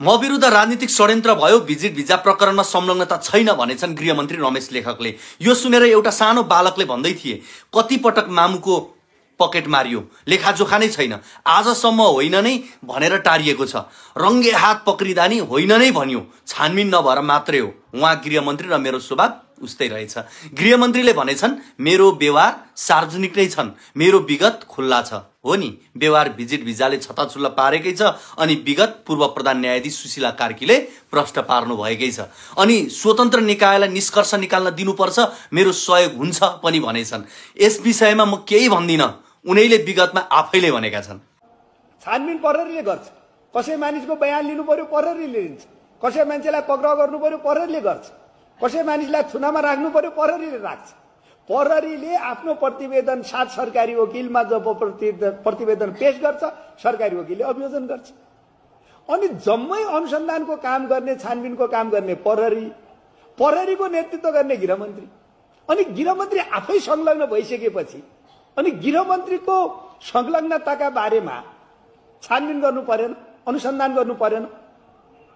म विरुद्ध राजनीतिक षड्यन्त्र भयो, भिजिट भिजा प्रकरणमा संलग्नता छैन भनेछन् गृहमन्त्री रमेश लेखकले। यो सुनेर एउटा सानो बालकले भन्दै थिए, कति पटक मामुको पकेट मारियो, लेखाजोखा नै छैन, आजसम्म होइन नै भनेर टारिएको छ, रङ्गे हात पक्रिँदा नि होइन नै भन्यो, छानबिन नभएर मात्रै हो। उहाँ गृहमन्त्री र मेरो स्वभाव उस्तै रहेछ। गृहमन्त्रीले भनेछन्, मेरो व्यवहार सार्वजनिक नै छन्, मेरो विगत खुल्ला छ। हो नि, व्यवहार भिजिट भिजाले छताछुल्ला पारेकै छ, अनि विगत पूर्व प्रधान न्यायाधीश सुशीला कार्कीले प्रश्न पार्नु भएकै छ, अनि स्वतन्त्र निकायलाई निष्कर्ष निकाल्न दिनुपर्छ, मेरो सहयोग हुन्छ पनि भनेछन्। यस विषयमा म केही भन्दिनँ, उनीले विगतमा आफैले भनेका छन्। छानबिन प्रहरीले गर्छ, कसै मानिसको बयान लिनु पर्यो प्रहरीले लिन्छ, कसै मान्छेलाई पक्राउ गर्नु पर्यो प्रहरीले गर्छ, कसै मानिसलाई थुनामा राख्नु पर्यो प्रहरीले राख्छ। प्रहरीले आफ्नो प्रतिवेदन साथ सरकारी वकिलमा जब प्रतिवेदन पेश गर्छ, सरकारी वकिलले अभियोजन गर्छ। अनि जम्मै अनुसन्धानको काम गर्ने, छानबिनको काम गर्ने प्रहरीको नेतृत्व गर्ने गृहमन्त्री, अनि गृहमन्त्री आफै संलग्न भइसकेपछि अनि गृहमन्त्रीको संलग्नताका बारेमा छानबिन गर्नु परेन, अनुसन्धान गर्नु परेन?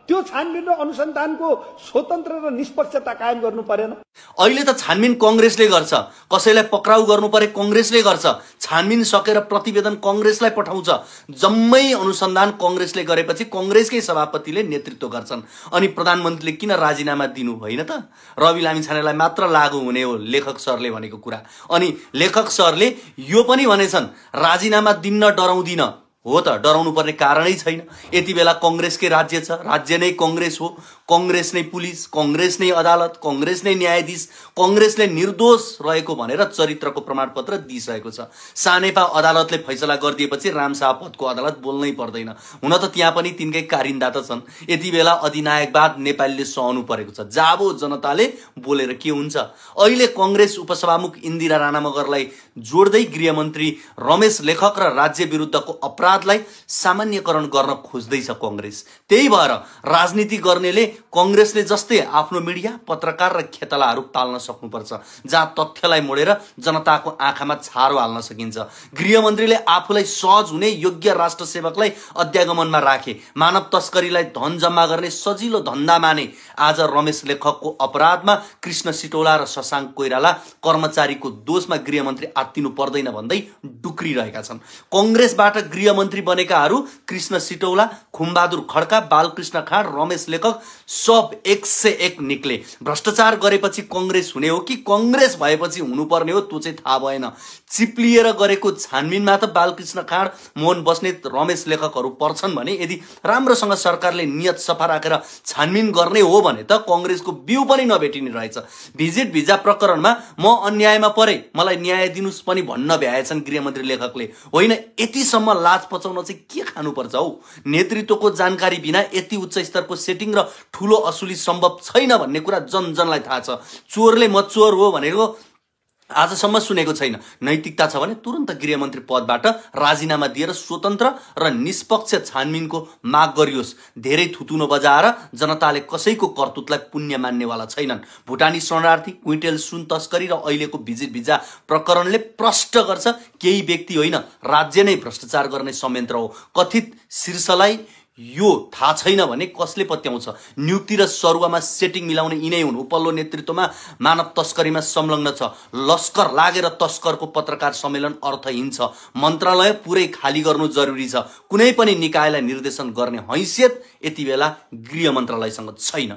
त्यो छानबिन र अनुसन्धानको स्वतन्त्र र निष्पक्षता कायम गर्नु परेन? अहिले त छानबिन कांग्रेसले गर्छ, कसैलाई पक्राउ गर्नु परे कांग्रेसले गर्छ, छानबिन सकेर प्रतिवेदन कांग्रेसलाई पठाउँछ, जम्मै अनुसन्धान कांग्रेसले गरेपछि कांग्रेसकै सभापतिले नेतृत्व गर्छन्। अनि प्रधानमन्त्रीले किन राजीनामा दिनु होइन त? रवि लामिछानेलाई मात्र लागू हुने हो लेखक सरले भनेको कुरा। अनि लेखक सरले यो पनि भनेछन्, राजीनामा दिन डराउँदिन। हो त, डराउनु पर्ने कारणै छैन। यति बेला कांग्रेसकै राज्य छ, राज्य नै कांग्रेस हो, कांग्रेस नै पुलिस, कांग्रेस नै अदालत, कांग्रेस नै न्यायाधीश, कांग्रेसले निर्दोष रहेको भनेर चरित्रको प्रमाणपत्र दिइसकेको छ। सानेपा अदालतले फैसला गरिदिएपछि रामशाह पदको अदालत बोल्नै पर्दैन। हुन त त्यहाँ पनि तिनकै कारिन्दा त छन्। यति बेला अधिनायकवाद नेपालीले सहनु परेको छ, जाबो जनताले बोलेर के हुन्छ। अहिले कांग्रेस उपसभामुख इन्दिरा राणा मगरलाई जोड्दै गृहमन्त्री रमेश लेखक र राज्य विरुद्धको अपराधलाई सामान्यकरण गर्न खोज्दैछ कांग्रेस। त्यही भएर राजनीति गर्नेले कांग्रेसले जस्तै आफ्नो मिडिया, पत्रकार र खेतलाहरू पाल्न सक्नुपर्छ, जहाँ तथ्यलाई मोडेर जनताको आँखामा छारो हाल्न सकिन्छ। गृहमन्त्रीले आफूलाई सहज हुने योग्य राष्ट्र सेवकलाई अध्यागमनमा राखे, मानव तस्करीलाई धन जम्मा गर्ने सजिलो धन्दा माने। आज रमेश लेखकको अपराधमा कृष्ण सिटौला र शशाङ्क कोइराला कर्मचारीको दोषमा गृहमन्त्री आत्तिनु पर्दैन भन्दै डुक्रिरहेका छन्। कांग्रेसबाट गृहमन्त्री बनेकाहरू कृष्ण सिटौला, खुमबहादुर खड्का, बालकृष्ण खाँड, रमेश लेखक सब 101 निक्ले। भ्रष्टाचार गरेपछि कांग्रेस हुने हो कि कांग्रेस भएपछि हुनुपर्ने हो त्यो चाहिँ थाहा भएन। चिप्लिएर गरेको छानबिनमा त बालकृष्ण खाँड, मोहन बस्नेत, रमेश लेखकहरू पर्छन् भने यदि राम्रोसँग सरकारले नियत सफा राखेर छानबिन गर्ने हो भने त कांग्रेसको बिउ पनि नभेटिने रहेछ। भिजिट भिजा प्रकरणमा म अन्यायमा परे, मलाई न्याय दिनुस् पनि भन्न भ्याएछन् गृहमन्त्री लेखकले। होइन, यतिसम्म लाज पचाउन चाहिँ के खानुपर्छ हौ? नेतृत्वको जानकारी बिना यति उच्च स्तरको सेटिङ र ठूलो असुली सम्भव छैन भन्ने कुरा जनजनलाई थाहा छ। चोरले म चोर हो भनेको आजसम्म सुनेको छैन। नैतिकता छ भने तुरन्त गृहमन्त्री पदबाट राजीनामा दिएर स्वतन्त्र र निष्पक्ष छानबिनको माग गरियोस्। धेरै थुतुनो बजाएर जनताले कसैको कर्तुतलाई पुण्य मान्नेवाला छैनन्। भुटानी शरणार्थी, क्विन्टेल सुन तस्करी र अहिलेको भिजिट भिजा प्रकरणले प्रष्ट गर्छ, केही व्यक्ति होइन राज्य नै भ्रष्टाचार गर्ने संयन्त्र हो। कथित शीर्षलाई यो थाहा छैन भने कसले पत्याउँछ? नियुक्ति र सरुवामा सेटिङ मिलाउने यिनै हुन्। उपल्लो नेतृत्वमा मानव तस्करीमा संलग्न छ। लस्कर लागेर तस्करको पत्रकार सम्मेलन अर्थहीन छ। मन्त्रालय पुरै खाली गर्नु जरुरी छ। कुनै पनि निकायलाई निर्देशन गर्ने हैसियत यति बेला गृह मन्त्रालयसँग छैन।